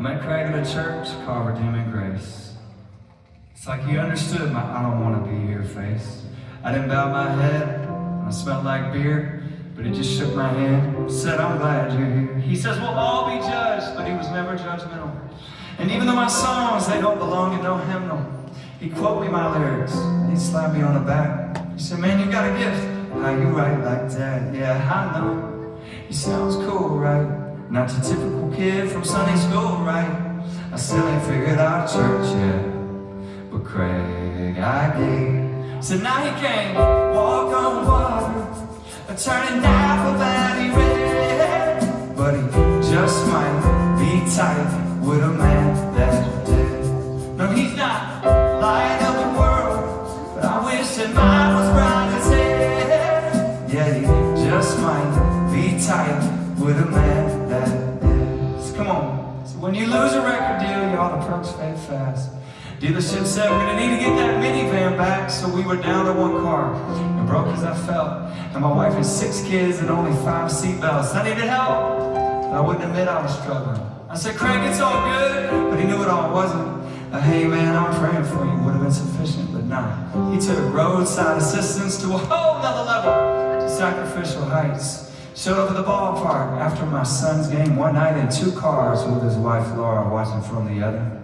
met Craig at a church called Redeeming Grace. It's like he understood my I don't want to be here face. I didn't bow my head, and I smelled like beer, but he just shook my hand, said, I'm glad you're here. He says, we'll all be judged, but he was never judgmental. And even though my songs, they don't belong in no hymnal, he'd quote me my lyrics, and he'd slap me on the back. He said, man, you got a gift. How you write like that? Yeah, I know. He sounds cool, right? Not your typical kid from Sunday school, right? I still ain't figured out church yet, but Craig, I did. So now he came, walk on water, turning Napa Valley red. But he just might be tight with a man that did. No, he's not light of the world, but I wish that mine was bright as hell. Yeah, he just might be tight with a man that is. Come on. So when you lose a record deal, y'all, the perks fade fast. Dealership said we're gonna need to get that minivan back, so we were down to one car. And broke as I felt. And my wife had 6 kids and only 5 seatbelts. I needed help, but I wouldn't admit I was struggling. I said, Craig, it's all good, but he knew it all wasn't. Hey man, I'm praying for you, would have been sufficient, but nah. He took roadside assistance to a whole nother level, to sacrificial heights. Showed up at the ballpark after my son's game one night in 2 cars with his wife Laura watching from the other.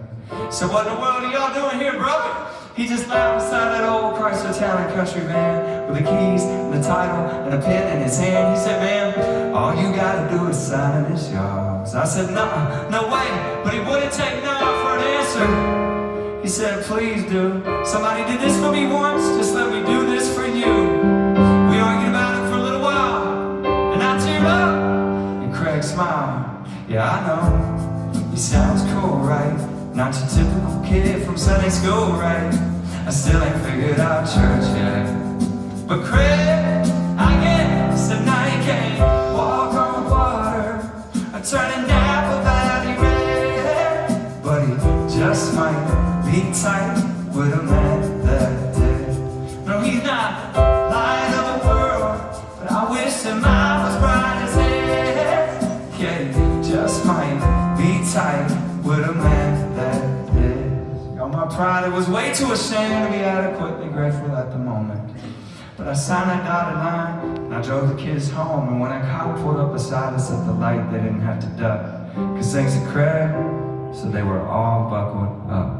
Said, what in the world are y'all doing here, brother? He just laughed beside that old Chrysler Town and Country van with the keys and the title and a pen in his hand. He said, man, all you gotta do is sign and it's yours. I said, no way, but he wouldn't take no for an answer. He said, please do. Somebody did this for me once, just let me do this for you. We argued about it for a little while, and I teared up, and Craig smiled. Yeah, I know, he sounds cool, right? Not your typical kid from Sunday school, right? I still ain't figured out church yet, but Craig, I guess, and now he can't walk on water, turning Napa Valley red. But he just might be tight with a man that did. No, he's not light of the world, but I wish that mine was bright as hell. Yeah, he just might be tight with a man that did. On my pride, it was way too ashamed to be adequately grateful at the moment. But I signed that dotted line, and I drove the kids home, and when a cop pulled up beside us at the light, they didn't have to duck. Cause thanks to Craig, so they were all buckled up.